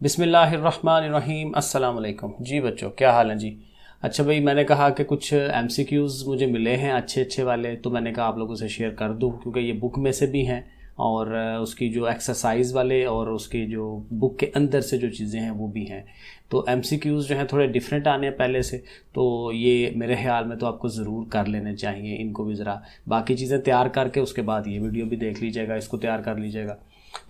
बिस्मिल्लाहिर्रहमानिर्रहीम। अस्सलाम वालेकुम। जी बच्चों, क्या हाल है जी। अच्छा भाई, मैंने कहा कि कुछ MCQs मुझे मिले हैं अच्छे वाले, तो मैंने कहा आप लोगों से शेयर कर दूं क्योंकि ये बुक में से भी हैं और उसकी जो एक्सरसाइज वाले और उसकी जो बुक के अंदर से जो चीज़ें हैं वो भी हैं। तो MCQs जो हैं थोड़े डिफरेंट आने हैं पहले से, तो ये मेरे ख्याल में तो आपको ज़रूर कर लेने चाहिए इनको भी। ज़रा बाकी चीज़ें तैयार करके उसके बाद ये वीडियो भी देख लीजिएगा, इसको तैयार कर लीजिएगा।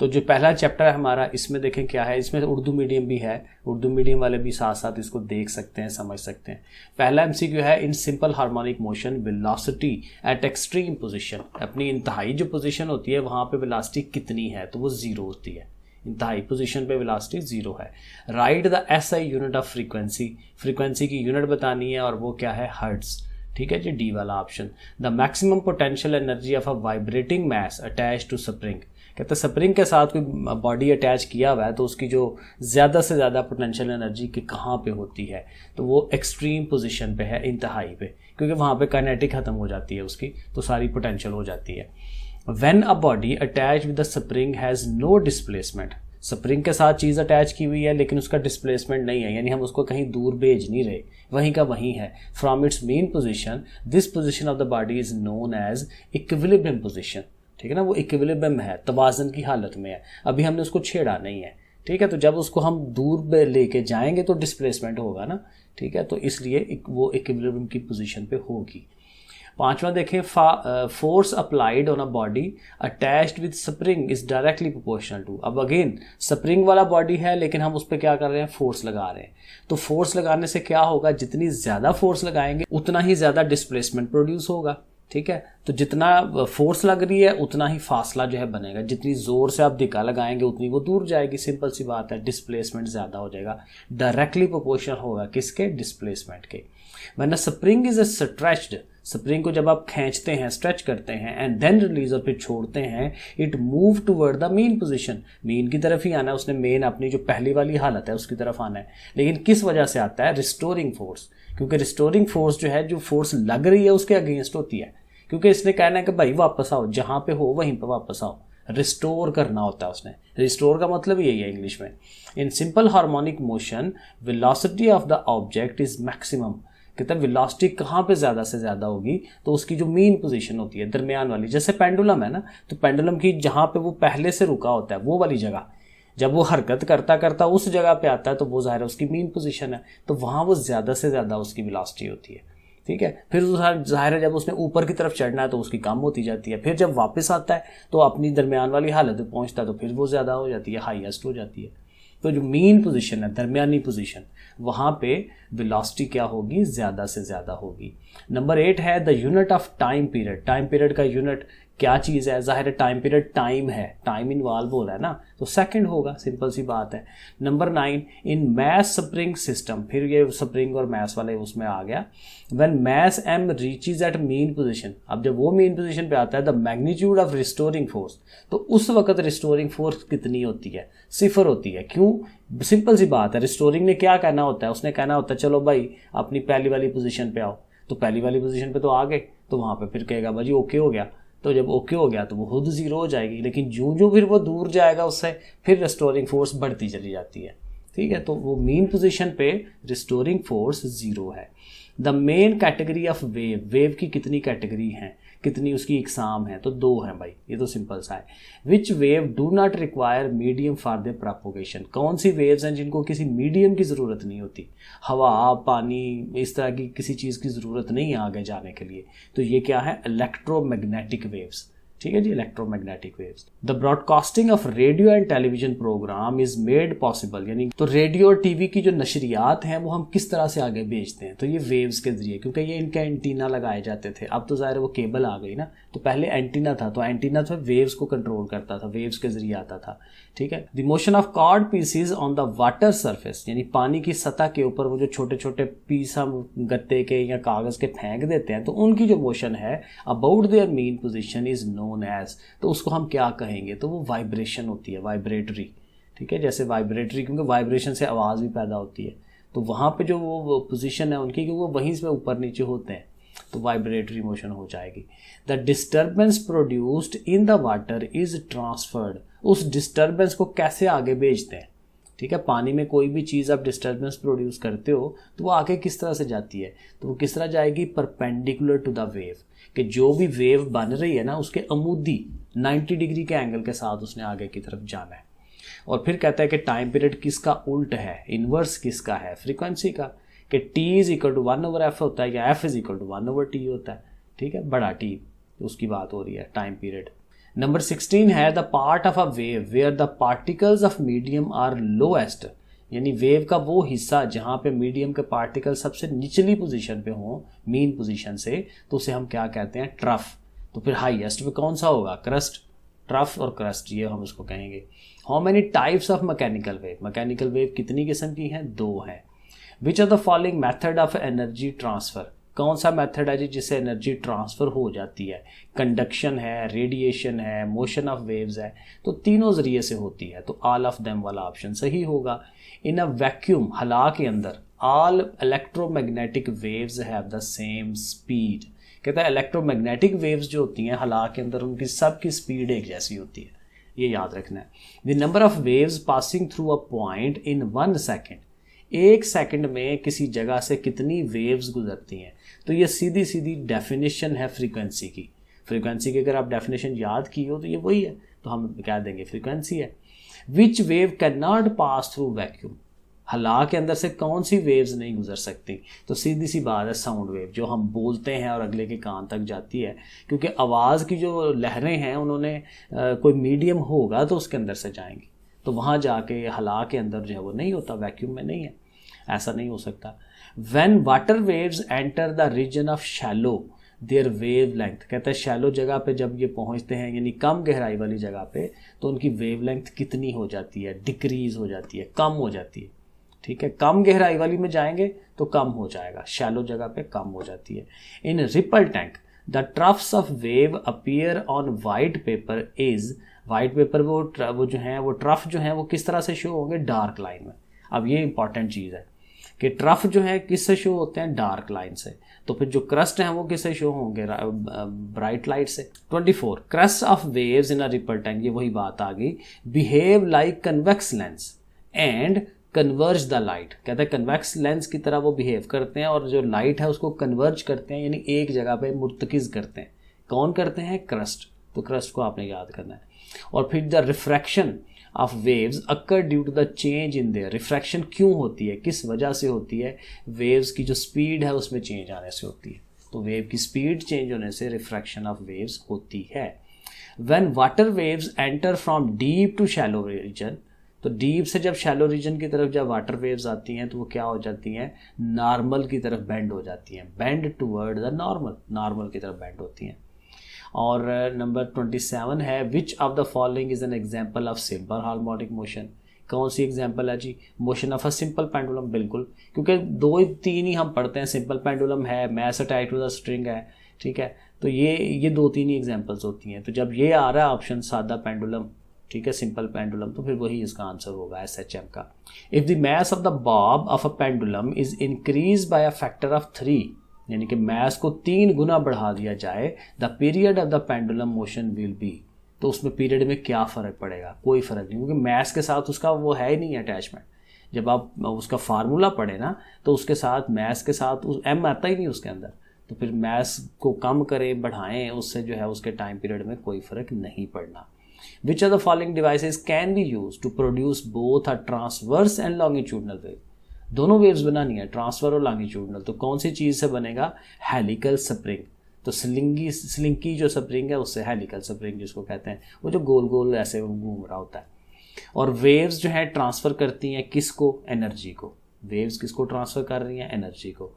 तो जो पहला चैप्टर है हमारा, इसमें देखें क्या है। इसमें उर्दू मीडियम भी है, उर्दू मीडियम वाले भी साथ साथ इसको देख सकते हैं, समझ सकते हैं। पहला MCQ है, in simple harmonic motion velocity at extreme position. अपनी इंतहाई जो पोजीशन होती है वहाँ पे वेलोसिटी कितनी है, तो वो ज़ीरो होती है। इंतहाई पोजीशन पे वेलोसिटी ज़ीरो है। Right the SI unit of frequency. Frequency की यूनिट बतानी है और वो क्या है, हर्ट्ज। ठीक है जी, डी वाला option. The maximum potential energy of a vibrating mass attach to spring. कहते हैं स्प्रिंग के साथ कोई बॉडी अटैच किया हुआ है तो उसकी जो ज़्यादा से ज़्यादा पोटेंशियल एनर्जी की कहाँ पे होती है, तो वो एक्सट्रीम पोजीशन पे है, इंतहाई पे, क्योंकि वहाँ पे काइनेटिक ख़त्म हो जाती है उसकी, तो सारी पोटेंशियल हो जाती है। When a body attach with the spring has no displacement. Spring के साथ चीज़ अटैच की हुई है लेकिन उसका डिस्प्लेसमेंट नहीं है, यानी हम उसको कहीं दूर भेज नहीं रहे, वहीं का वहीं है। From its mean position, this position of the body is known as equilibrium position. ठीक है ना, वो इक्विलिब्रियम है, तवाज़न की हालत में है, अभी हमने उसको छेड़ा नहीं है। ठीक है, तो जब उसको हम दूर लेके जाएंगे तो डिस्प्लेसमेंट होगा ना। ठीक है, तो इसलिए वो इक्विलिब्रियम की पोजीशन पे होगी। पांचवा देखें, force applied on a body attached with spring is directly proportional to. अब अगेन स्प्रिंग वाला बॉडी है लेकिन हम उस पर क्या कर रहे हैं, फोर्स लगा रहे हैं। तो फोर्स लगाने से क्या होगा, जितनी ज़्यादा फोर्स लगाएंगे उतना ही ज़्यादा डिस्प्लेसमेंट प्रोड्यूस होगा। ठीक है, तो जितना फोर्स लग रही है उतना ही फासला जो है बनेगा, जितनी ज़ोर से आप धिक्का लगाएंगे उतनी वो दूर जाएगी। सिंपल सी बात है, डिस्प्लेसमेंट ज़्यादा हो जाएगा, डायरेक्टली प्रोपोर्शनल होगा किसके, डिस्प्लेसमेंट के। वरना स्प्रिंग इज स्ट्रेच्ड। स्प्रिंग को जब आप खींचते हैं, स्ट्रेच करते हैं एंड देन रिलीज और फिर छोड़ते हैं, it move toward the main position. Main की तरफ ही आना है उसने, मेन अपनी जो पहली वाली हालत है उसकी तरफ आना है। लेकिन किस वजह से आता है, रिस्टोरिंग फोर्स। क्योंकि रिस्टोरिंग फोर्स जो है, जो फोर्स लग रही है उसके अगेंस्ट होती है, क्योंकि इसने कहना है कि भाई वापस आओ, जहां पे हो वहीं पे वापस आओ। रिस्टोर करना होता है उसने। रिस्टोर का मतलब यही है इंग्लिश में। In simple harmonic motion velocity of the object is maximum. कहते हैं वेलोसिटी कहाँ पे ज़्यादा से ज़्यादा होगी, तो उसकी जो मेन पोजीशन होती है, दरमियान वाली। जैसे पेंडुलम है ना, तो पेंडुलम की जहाँ पे वो पहले से रुका होता है वो वाली जगह, जब वो हरकत करता करता उस जगह पे आता है तो वो ज़ाहिर है उसकी मेन पोजीशन है, तो वहाँ वो ज़्यादा से ज़्यादा उसकी वेलोसिटी होती है। ठीक है, फिर ज़ाहिर है जब उसने ऊपर की तरफ चढ़ना है तो उसकी कम होती जाती है, फिर जब वापस आता है तो अपनी दरमियान वाली हालत में पहुँचता है तो फिर वो ज़्यादा हो जाती है, हाईएस्ट हो जाती है। तो जो मेन पोजीशन है, दरमियानी पोजीशन, वहाँ पे वेलोसिटी क्या होगी, ज़्यादा से ज़्यादा होगी। नंबर 8 है the unit of time period. Time period का यूनिट क्या चीज़ है, ज़ाहिर है टाइम पीरियड टाइम है, टाइम इन्वॉल्व हो रहा है ना, तो सेकंड होगा, सिंपल सी बात है। Number 9, in mass spring system, फिर ये स्प्रिंग और मैस वाले उसमें आ गया। When mass M reaches at mean position, अब जब वो मेन पोजीशन पे आता है, the magnitude of restoring force, तो उस वक्त रिस्टोरिंग फोर्स कितनी होती है, 0 होती है। क्यों, सिंपल सी बात है, रिस्टोरिंग ने क्या कहना होता है, उसने कहना होता है चलो भाई अपनी पहली वाली पोजीशन पे आओ, तो पहली वाली पोजीशन पे तो आ गए, तो वहाँ पे फिर कहेगा भाई ओके हो गया, तो जब ओके हो गया तो वो खुद 0 हो जाएगी। लेकिन जो फिर वो दूर जाएगा उससे, फिर रिस्टोरिंग फोर्स बढ़ती चली जाती है। ठीक है, तो वो मेन पोजीशन पे रिस्टोरिंग फोर्स 0 है। The main category of wave, wave की कितनी कैटेगरी हैं, कितनी उसकी इकसाम है, तो 2 हैं भाई, ये तो सिंपल सा है। Which wave do not require medium for the propagation. कौन सी वेव्स हैं जिनको किसी मीडियम की ज़रूरत नहीं होती, हवा पानी इस तरह की किसी चीज़ की ज़रूरत नहीं है आगे जाने के लिए, तो ये क्या है, इलेक्ट्रोमैग्नेटिक वेव्स। ठीक है जी, electromagnetic waves. The broadcasting of radio and television programme is made possible, यानी तो रेडियो और टीवी की जो नशरियात हैं वो हम किस तरह से आगे भेजते हैं, तो ये वेव्स के जरिए, क्योंकि ये इनके एंटीना लगाए जाते थे। अब तो ज़ाहिर है वो केबल आ गई ना, तो पहले एंटीना था, तो एंटीना तो वेव्स को कंट्रोल करता था, वेव्स के जरिए आता था। ठीक है, the motion of card pieces on the water surface, यानी पानी की सतह के ऊपर वो जो छोटे छोटे पीस हम गत्ते के या कागज़ के फेंक देते हैं, तो उनकी जो मोशन है about their mean position is known as, तो उसको हम क्या कहेंगे, तो वो वाइब्रेशन होती है, वाइब्रेटरी। ठीक है, जैसे वाइब्रेटरी, क्योंकि वाइब्रेशन से आवाज़ भी पैदा होती है, तो वहाँ पे जो वो पोजीशन है उनकी, कि वो वहीं से ऊपर नीचे होते हैं, तो वाइब्रेटरी मोशन हो जाएगी। The disturbance produced in the water is transferred, उस डिस्टर्बेंस को कैसे आगे भेजते हैं। ठीक है, पानी में कोई भी चीज़ आप डिस्टर्बेंस प्रोड्यूस करते हो तो वो आगे किस तरह से जाती है, तो वो किस तरह जाएगी, परपेंडिकुलर टू द वेव, कि जो भी वेव बन रही है ना उसके अमूदी 90 डिग्री के एंगल के साथ उसने आगे की तरफ जाना है। और फिर कहता है कि टाइम पीरियड किसका उल्ट है, इन्वर्स किसका है, फ्रीक्वेंसी का, कि t is equal to 1/f होता है या f is equal to 1/t होता है, ठीक है, बड़ा t, उसकी बात हो रही है टाइम पीरियड। नंबर 16 है the part of a wave where the particles of medium are lowest, यानी वेव का वो हिस्सा जहाँ पे मीडियम के पार्टिकल सबसे निचली पोजीशन पे हों, मीन पोजीशन से, तो उसे हम क्या कहते हैं, ट्रफ। तो फिर हाईएस्ट पे कौन सा होगा, क्रस्ट, ट्रफ और क्रस्ट, ये हम उसको कहेंगे। How many types of mechanical wave, mechanical wave कितनी किस्म की हैं, 2 हैं। Which are the following method of energy transfer, कौन सा मेथड है जी जिससे एनर्जी ट्रांसफ़र हो जाती है, कंडक्शन है, रेडिएशन है, मोशन ऑफ वेव्स है, तो तीनों ज़रिए से होती है, तो ऑल ऑफ देम वाला ऑप्शन सही होगा। इन अ वैक्यूम, हला के अंदर, all electromagnetic waves have the same speed, कहता है इलेक्ट्रोमैग्नेटिक वेव्स जो होती हैं हला के अंदर उनकी सबकी स्पीड एक जैसी होती है, ये याद रखना है। The number of waves passing through a point in 1 second, 1 second में किसी जगह से कितनी वेव्स गुजरती हैं, तो ये सीधी सीधी डेफिनेशन है फ्रीक्वेंसी की। फ्रीक्वेंसी की अगर आप डेफिनेशन याद की हो तो ये वही है, तो हम क्या देंगे, फ्रीक्वेंसी है। Which wave can not pass through vacuum, हला के अंदर से कौन सी वेव्स नहीं गुजर सकती, तो सीधी सी बात है साउंड वेव, जो हम बोलते हैं और अगले के कान तक जाती है, क्योंकि आवाज़ की जो लहरें हैं उन्होंने कोई मीडियम होगा तो उसके अंदर से जाएंगी, तो वहाँ जाके हला के अंदर जो है वो नहीं होता, वैक्यूम में नहीं है, ऐसा नहीं हो सकता। When water waves enter the region of shallow, their wavelength, कहते हैं शैलो जगह पे जब ये पहुंचते हैं यानी कम गहराई वाली जगह पे, तो उनकी वेवलेंथ कितनी हो जाती है, डिक्रीज हो जाती है, कम हो जाती है, ठीक है, कम गहराई वाली में जाएंगे तो कम हो जाएगा, शैलो जगह पे कम हो जाती है। In ripple tank the troughs of wave appear on white paper is, white paper वो जो है वो ट्रफ जो है वो किस तरह से शो होंगे, डार्क लाइन में। अब ये इंपॉर्टेंट चीज़ है कि ट्रफ जो है किससे शो होते हैं, डार्क लाइन से, तो फिर जो क्रस्ट हैं वो किससे शो होंगे, ब्राइट लाइट से। 24 crust of waves in a ripple tank, ये वही बात आ गई, behave like convex lens and converge the light, कहते हैं कन्वेक्स लेंस की तरह वो बिहेव करते हैं और जो लाइट है उसको कन्वर्ज करते हैं, यानी एक जगह पे मुर्तकिज करते हैं। कौन करते हैं, क्रस्ट, तो क्रस्ट को आपने याद करना है। और फिर the refraction of waves occur due to the change in their, refraction क्यों होती है, किस वजह से होती है, वेव्स की जो स्पीड है उसमें चेंज आने से होती है, तो वेव की स्पीड चेंज होने से रिफ्रैक्शन ऑफ वेव्स होती है। When water waves enter from deep to shallow region, तो डीप से जब शैलो रीजन की तरफ जब वाटर वेव्स आती हैं तो वो क्या हो जाती हैं, नॉर्मल की तरफ बेंड हो जाती हैं, bend toward the normal, normal की तरफ बेंड होती हैं। और नंबर 27 है which of the following is an example of simple harmonic motion, कौन सी एग्जाम्पल है जी, motion of a simple pendulum, बिल्कुल, क्योंकि 2-3 ही हम पढ़ते हैं, सिंपल पेंडुलम है, mass attach to the string है, ठीक है, तो ये 2-3 ही एग्जाम्पल्स होती हैं। तो जब ये आ रहा है ऑप्शन सादा पेंडुलम, ठीक है, सिंपल पेंडुलम, तो फिर वही इसका आंसर होगा SHM का। If the mass of the Bob of a pendulum is increase by a factor of 3, यानी कि मैस को 3 गुना बढ़ा दिया जाए, the period of the pendulum motion will be, तो उसमें पीरियड में क्या फ़र्क पड़ेगा, कोई फ़र्क नहीं, क्योंकि मैस के साथ उसका वो है ही नहीं अटैचमेंट। जब आप उसका फार्मूला पढ़े ना तो उसके साथ मैस के साथ m आता ही नहीं उसके अंदर, तो फिर मैस को कम करें बढ़ाएं, उससे जो है उसके टाइम पीरियड में कोई फ़र्क नहीं पड़ना। Which are the following devices can be use to produce both a transverse and longitudinal wave, दोनों वेव्स बनानी है, ट्रांसफर और लॉन्गिट्यूडनल, तो कौन सी चीज़ से बनेगा, हेलिकल स्प्रिंग, तो स्लिंकी जो स्प्रिंग है उससे, हेलिकल स्प्रिंग जिसको कहते हैं, वो जो गोल गोल ऐसे घूम रहा होता है। और वेव्स जो है ट्रांसफ़र करती हैं किसको, एनर्जी को, वेव्स किसको ट्रांसफ़र कर रही हैं, एनर्जी को।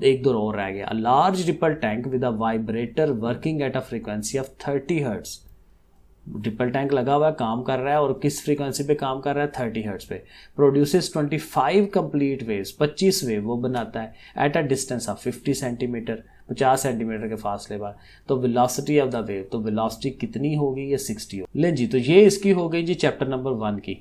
1-2 और रह गया। A large ripple tank with a vibrator working at a frequency of 30 hertz, ripple tank लगा हुआ है, काम कर रहा है, और किस फ्रीक्वेंसी पे काम कर रहा है, 30 हर्ट्ज पे, प्रोड्यूसेस 25 कंप्लीट वेव्स, 25 वेव वो बनाता है at a distance of 50 centimetre, 50 centimetre के फासले पर, तो वेलोसिटी ऑफ द वेव, तो वेलोसिटी कितनी होगी, ये 60 होगी। ले जी, तो ये इसकी हो गई जी चैप्टर नंबर 1 की।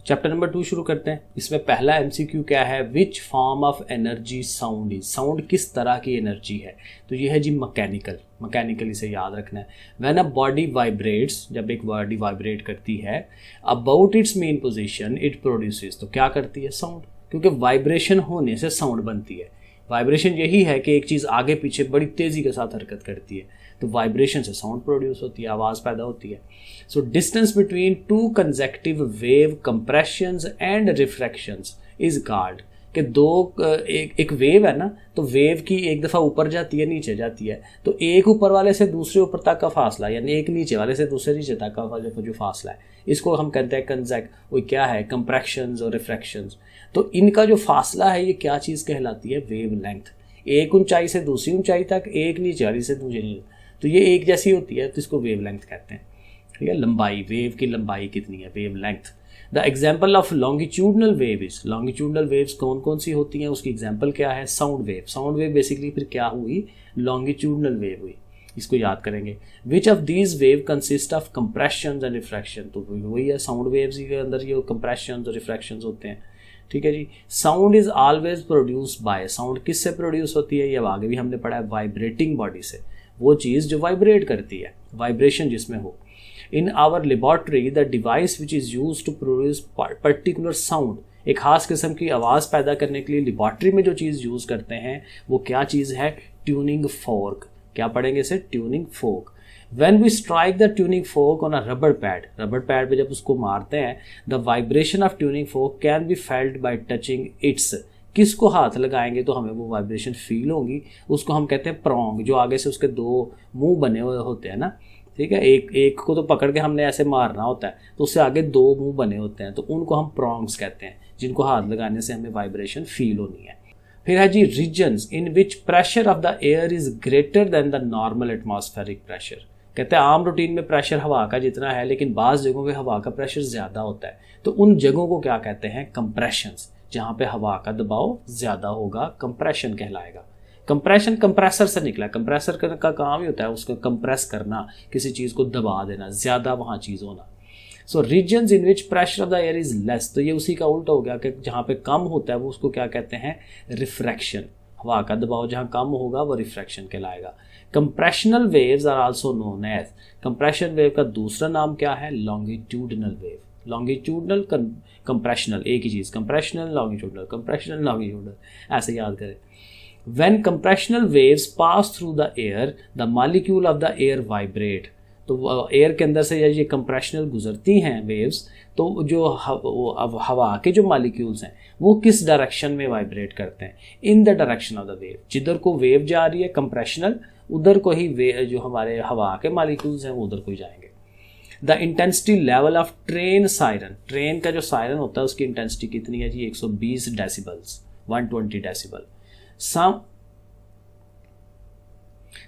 चैप्टर नंबर 2 शुरू करते हैं। इसमें पहला एमसीक्यू क्या है, which form of energy sound is, sound किस तरह की एनर्जी है। तो ये है जी मैकेनिकल इसे याद रखना है। व्हेन अ बॉडी वाइब्रेट्स, जब एक बॉडी वाइब्रेट करती है about it's mean position it produces, तो क्या करती है, साउंड, क्योंकि वाइब्रेशन होने से साउंड बनती है। वाइब्रेशन यही है कि एक चीज़ आगे पीछे बड़ी तेज़ी के साथ हरकत करती है, तो वाइब्रेशन से साउंड प्रोड्यूस होती है, आवाज़ पैदा होती है। So distance between two consecutive wave compressions and rarefactions is called, कि एक वेव है ना, तो वेव की एक दफ़ा ऊपर जाती है नीचे जाती है, तो एक ऊपर वाले से दूसरे ऊपर तक का फासला, यानी एक नीचे वाले से दूसरे नीचे तक का जो फासला है, इसको हम कहते हैं वो क्या है, कंप्रेशंस और रिफ्रैक्शंस। तो इनका जो फासला है ये क्या चीज़ कहलाती है, वेव लेंथ। एक ऊंचाई से दूसरी ऊंचाई तक, एक नीचे वाली से दूसरी नीचे, तो ये एक जैसी होती है, तो इसको वेव लेंथ कहते हैं। ठीक है, लंबाई, वेव की लंबाई कितनी है, wave length. The example of longitudinal wave is, longitudinal waves कौन कौन सी होती हैं, उसकी एग्जाम्पल क्या है, sound wave. Sound wave basically फिर क्या हुई, लॉन्गिट्यूडनल वेव हुई, इसको याद करेंगे। Which of these wave consist of compression and refraction, तो वही है साउंड वेव्स के अंदर ये कंप्रेशन और रिफ्रैक्शन होते हैं। ठीक है जी। Sound is always produce by, sound किससे प्रोड्यूस होती है, ये आगे भी हमने पढ़ा है, वाइब्रेटिंग बॉडी से, वो चीज़ जो वाइब्रेट करती है, वाइब्रेशन जिसमें हो। In our laboratory the device which is use to produce particular sound, एक खास किस्म की आवाज़ पैदा करने के लिए लेबॉर्ट्री में जो चीज़ यूज़ करते हैं वो क्या चीज़ है, ट्यूनिंग फोर्क। क्या पढ़ेंगे इसे, tuning fork. When we strike the tuning fork on a rubber pad, rubber pad पे जब उसको मारते हैं, the vibration of tuning fork can be felt by touching its, किसको हाथ लगाएंगे तो हमें वो वाइब्रेशन फील होगी, उसको हम कहते हैं प्रॉन्ग, जो आगे से उसके दो मुंह बने हुए होते हैं ना। ठीक है, एक को तो पकड़ के हमने ऐसे मारना होता है, तो उससे आगे दो मुंह बने होते हैं, तो उनको हम प्रॉन्ग्स कहते हैं, जिनको हाथ लगाने से हमें वाइब्रेशन फील होनी है। फिर है जी regions in which pressure of the air is greater than the normal atmospheric pressure, कहते हैं आम रूटीन में प्रेशर हवा का जितना है, लेकिन बाज़ जगहों पे हवा का प्रेशर ज़्यादा होता है, तो उन जगहों को क्या कहते हैं, कंप्रेशंस। जहाँ पे हवा का दबाव ज़्यादा होगा कंप्रेशन कहलाएगा। कंप्रेशन कंप्रेसर से निकला, कंप्रेसर का काम ही होता है उसको कंप्रेस करना, किसी चीज़ को दबा देना, ज़्यादा वहाँ चीज़ होना। So regions in which pressure of the air is less, तो ये उसी का उल्टा हो गया कि जहाँ पे कम होता है वो उसको क्या कहते हैं, रिफ्रैक्शन। हवा का दबाव जहाँ कम होगा वो रिफ्रैक्शन कहलाएगा। Compressional waves are also known as, compression wave का दूसरा नाम क्या है, लॉन्गिट्यूडनल वेव। लॉन्गिट्यूडनल कंप्रेशनल, एक ही चीज़, कंप्रेशनल लॉन्गिट्यूडनल, कंप्रेशनल लॉन्गिट्यूडनल, ऐसे याद करें। When compressional waves pass through the air the molecule of the air vibrate, तो एयर के अंदर से ये कंप्रेशनल गुजरती हैं वेव्स, तो जो हवा के जो मॉलिक्यूल्स हैं वो किस डायरेक्शन में वाइब्रेट करते हैं, in the direction of the wave. जिधर को वेव जा रही है कंप्रेशनल, उधर को ही जो हमारे हवा के मॉलिक्यूल्स हैं वो उधर को ही जाएंगे। The intensity level of train siren, train का जो सायरन होता है उसकी इंटेंसिटी कितनी है जी, 120 decibels, 120 decibel.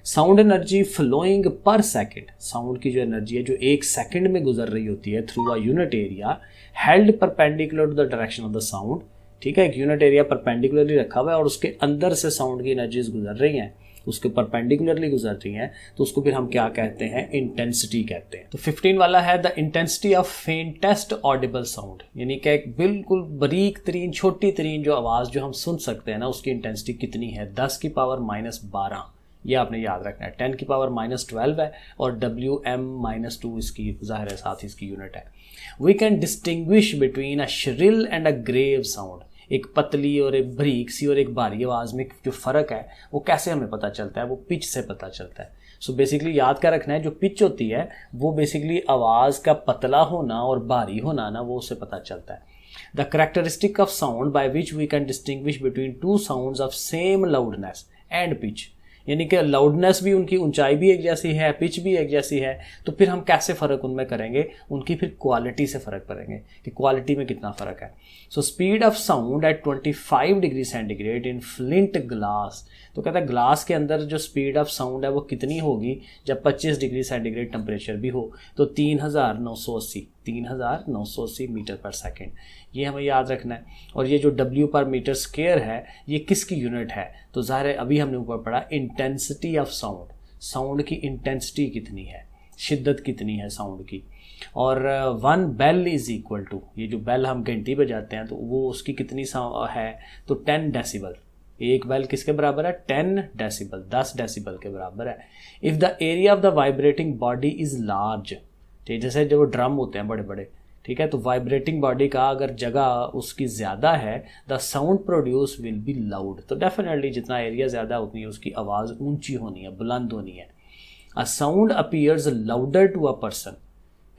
Sound energy flowing per second, sound की जो एनर्जी है जो एक सेकेंड में गुजर रही होती है through a unit area held perpendicular to the direction of the sound. ठीक है, एक यूनिट एरिया परपेंडिकुलरली रखा हुआ है और उसके अंदर से साउंड की एनर्जीज गुजर रही हैं, उसके परपेंडिकुलरली गुजर रही हैं, तो उसको फिर हम क्या कहते हैं, इंटेंसिटी कहते हैं। तो 15 वाला है the intensity of faintest Audible sound, यानी कि एक बिल्कुल बारीक तरीन छोटी तरीन जो आवाज़ जो हम सुन सकते हैं ना, उसकी इंटेंसिटी कितनी है, 10 की पावर -12, ये आपने याद रखना है। 10 की पावर -12 है और WM-2 इसकी ज़ाहिर है साथ ही इसकी यूनिट है। We can distinguish between a shrill and a grave sound, एक पतली और एक बारीक सी और एक भारी आवाज़ में जो फ़र्क है वो कैसे हमें पता चलता है, वो पिच से पता चलता है। सो बेसिकली याद क्या रखना है, जो पिच होती है वो बेसिकली आवाज़ का पतला होना और भारी होना ना, वो उससे पता चलता है। The characteristic of sound by which we can distinguish between two sounds of same loudness and pitch, यानी कि लाउडनेस भी उनकी ऊंचाई भी एक जैसी है, पिच भी एक जैसी है, तो फिर हम कैसे फ़र्क उनमें करेंगे, उनकी फिर क्वालिटी से फ़र्क करेंगे कि क्वालिटी में कितना फ़र्क है। So speed of sound eight 25 degree centigrade in flint glass, तो कहता है ग्लास के अंदर जो स्पीड ऑफ साउंड है वो कितनी होगी जब 25 डिग्री सेंटीग्रेड टेम्परेचर भी हो, तो 3980 मीटर पर सेकेंड, ये हमें याद रखना है। और ये जो W पर मीटर स्क्वायर है ये किसकी यूनिट है, तो ज़ाहिर है अभी हमने ऊपर पढ़ा इंटेंसिटी ऑफ साउंड, साउंड की इंटेंसिटी कितनी है, शिद्दत कितनी है साउंड की, और 1 बेल इज़ इक्वल टू, ये जो बेल हम घंटी बजाते हैं तो वो उसकी कितनी है, तो 10 डेसिबल। एक बेल किसके बराबर है, 10 डेसिबल, 10 डेसिबल के बराबर है। If the area of the vibrating body is large, ठीक, जैसे जो ड्रम होते हैं बड़े बड़े, ठीक है, तो वाइब्रेटिंग बॉडी का अगर जगह उसकी ज़्यादा है, the sound produce will be loud, तो डेफिनेटली जितना एरिया ज़्यादा होती है उसकी आवाज़ ऊंची होनी है, बुलंद होनी है। A sound appears louder to a person,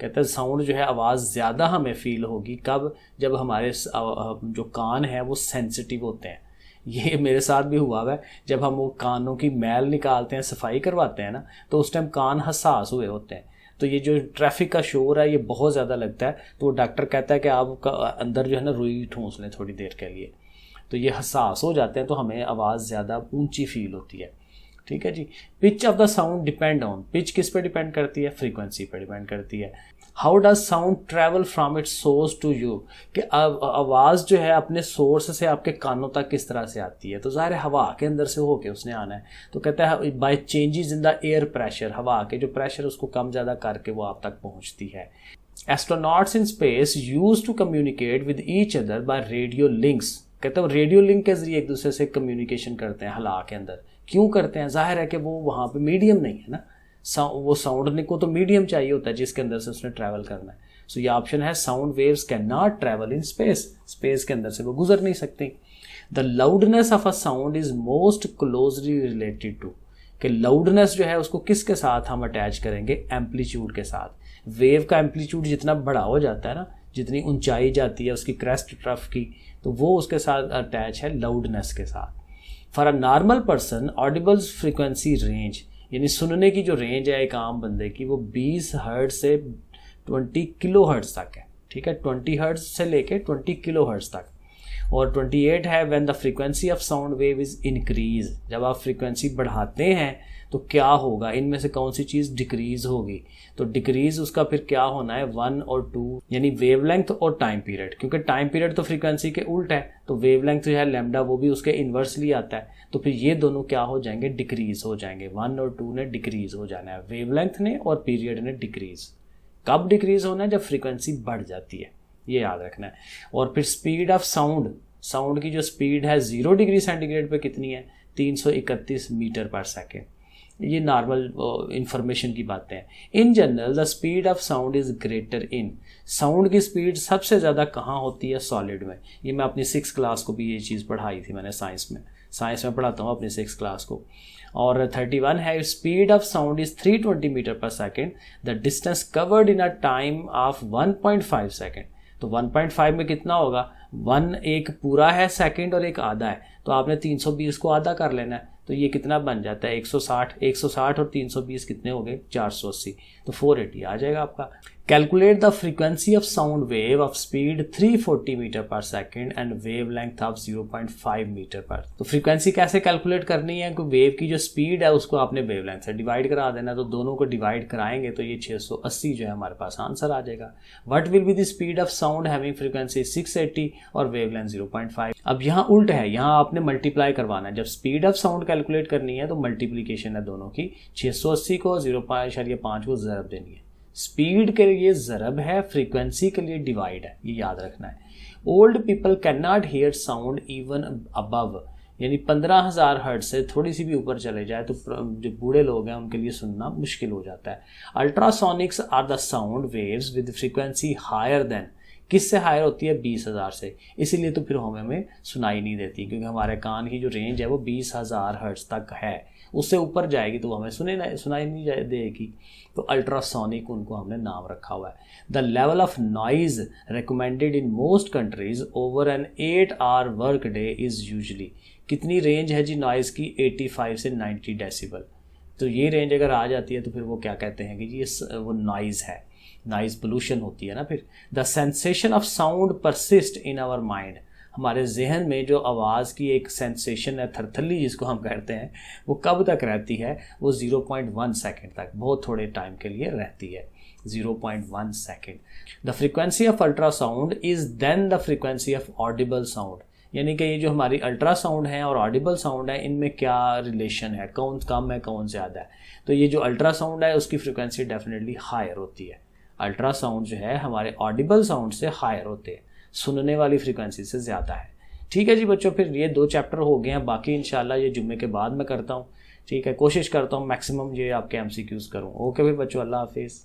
कहते हैं साउंड जो है आवाज़ ज़्यादा हमें फील होगी कब, जब हमारे जो कान है वो सेंसिटिव होते हैं। ये मेरे साथ भी हुआ है, जब हम वो कानों की मैल निकालते हैं, सफाई करवाते हैं ना, तो उस टाइम कान हसास हुए होते हैं, तो ये जो ट्रैफिक का शोर है ये बहुत ज़्यादा लगता है, तो डॉक्टर कहता है कि आप अंदर जो है ना रुई ठूंस लें थोड़ी देर के लिए, तो ये हसास हो जाते हैं, तो हमें आवाज़ ज़्यादा ऊंची फील होती है। ठीक है जी। Pitch of the sound depend on, pitch किस पे डिपेंड करती है, फ्रीक्वेंसी पे डिपेंड करती है। How does sound travel from its source to you, कि आवाज़ जो है अपने सोर्स से आपके कानों तक किस तरह से आती है, तो ज़ाहिर है हवा के अंदर से होके उसने आना है, तो कहता है by changes in the air pressure, हवा के जो प्रेशर उसको कम ज़्यादा करके वो आप तक पहुँचती है। Astronauts in space use to communicate with each other by radio links, कहते हैं रेडियो लिंक के जरिए एक दूसरे से कम्युनिकेशन करते हैं हवा के अंदर। क्यों करते हैं, जाहिर है कि वो वहाँ पे मीडियम नहीं है ना, वो साउंड को तो मीडियम चाहिए होता है जिसके अंदर से उसने ट्रैवल करना है। सो ये ऑप्शन है, sound waves can not travel in space, space के अंदर से वो गुजर नहीं सकती। The loudness of a sound is most closely related to, कि लाउडनेस जो है उसको किसके साथ हम अटैच करेंगे, एम्पलीट्यूड के साथ। वेव का एम्पलीट्यूड जितना बड़ा हो जाता है ना, जितनी ऊंचाई जाती है उसकी क्रेस्ट ट्रफ की, तो वो उसके साथ अटैच है लाउडनेस के साथ। For a normal person Audible frequency range, यानी सुनने की जो रेंज है एक आम बंदे की, वो 20 हर्ट्ज से 20 किलो हर्ट्ज तक है। ठीक है, 20 हर्ट्ज से लेके 20 किलो हर्ट्ज तक। और 28 है when the frequency of sound wave is increase, जब आप फ्रीक्वेंसी बढ़ाते हैं तो क्या होगा, इनमें से कौन सी चीज़ डिक्रीज होगी, तो डिक्रीज उसका फिर क्या होना है 1 और 2, यानी वेवलेंथ और टाइम पीरियड, क्योंकि टाइम पीरियड तो फ्रीक्वेंसी के उल्ट है, तो वेवलेंथ जो है लैम्डा वो भी उसके इन्वर्सली आता है, तो फिर ये दोनों क्या हो जाएंगे, डिक्रीज हो जाएंगे। 1 और 2 ने डिक्रीज हो जाना है, वेवलेंथ ने और पीरियड ने डिक्रीज। कब डिक्रीज होना है, जब फ्रीक्वेंसी बढ़ जाती है, ये याद रखना है। और फिर स्पीड ऑफ साउंड, साउंड की जो स्पीड है 0 डिग्री सेंटीग्रेड पे कितनी है, 331 मीटर पर सेकेंड। ये नॉर्मल इंफॉर्मेशन की बातें हैं। In general the speed of sound is greater in, sound की स्पीड सबसे ज़्यादा कहाँ होती है, सॉलिड में। ये मैं अपनी 6th क्लास को भी ये चीज़ पढ़ाई थी मैंने साइंस में पढ़ाता हूँ अपनी 6th क्लास को। और 31 है, speed of sound is 320 metre per second, the distance covered in a time of 1.5 second. तो 1.5 में कितना होगा, 1 एक पूरा है सेकंड और एक आधा है, तो आपने 320 को आधा कर लेना है, तो ये कितना बन जाता है 160 और 320 कितने हो गए 480, तो 480 आ जाएगा आपका। Calculate the frequency of sound wave of speed 340 metre per second and wavelength of 0.5 metre per. तो फ्रीक्वेंसी कैसे कैलकुलेट करनी है, कि वेव की जो स्पीड है उसको आपने वेव लेंथ से डिवाइड करा देना, तो दोनों को डिवाइड कराएंगे तो ये 680 जो है हमारे पास आंसर आ जाएगा। What will be the speed of sound having frequency 680 और वेव लेंथ 0.5। अब यहाँ उल्ट है, यहाँ आपने मल्टीप्लाई करवाना है, जब स्पीड ऑफ साउंड कैलकुलेट करनी है तो मल्टीप्लीकेशन है दोनों की, 680 को 0.5 को ज़रब देनी है। स्पीड के लिए ज़रब है, फ्रीक्वेंसी के लिए डिवाइड है, ये याद रखना है। Old people can not here sound even above, यानी 15,000 हर्ट्ज से थोड़ी सी भी ऊपर चले जाए तो जो बूढ़े लोग हैं उनके लिए सुनना मुश्किल हो जाता है। Ultrasonics are the sound waves with frequency higher than, किससे हायर होती है, 20,000 से, इसीलिए तो फिर हमें सुनाई नहीं देती, क्योंकि हमारे कान की जो रेंज है वो 20,000 हर्ट्ज तक है, उससे ऊपर जाएगी तो हमें सुनाई नहीं देगी, तो अल्ट्रासोनिक उनको हमने नाम रखा हुआ है। The level of noise recommended in most countries over an 8 hour work day is usually, कितनी रेंज है जी नॉइज़ की, 85 से 90 डेसिबल। तो ये रेंज अगर आ जाती है तो फिर वो क्या कहते हैं कि ये वो नॉइज़ है, नॉइज़ पोल्यूशन होती है ना। फिर the sensation of sound persist in our mind, हमारे जहन में जो आवाज़ की एक सेंसेशन है, थरथली जिसको हम कहते हैं, वो कब तक रहती है, वो 0.1 सेकेंड तक, बहुत थोड़े टाइम के लिए रहती है, 0.1 second. The frequency of ultrasound is then the frequency of audible sound, यानी कि ये जो हमारी अल्ट्रासाउंड है और ऑडिबल साउंड है, इनमें क्या रिलेशन है, कौन कम है कौन ज़्यादा है। तो ये जो अल्ट्रासाउंड है उसकी फ्रीक्वेंसी डेफिनेटली हायर होती है, अल्ट्रासाउंड जो है हमारे ऑडिबल साउंड से हायर होते हैं, सुनने वाली फ्रीक्वेंसी से ज़्यादा है। ठीक है जी बच्चों, फिर ये 2 चैप्टर हो गए हैं, बाकी इंशाल्लाह ये जुम्मे के बाद मैं करता हूँ। ठीक है, कोशिश करता हूँ मैक्सिमम ये आपके MCQs करूँ। ओके भाई बच्चों, अल्लाह हाफिज़।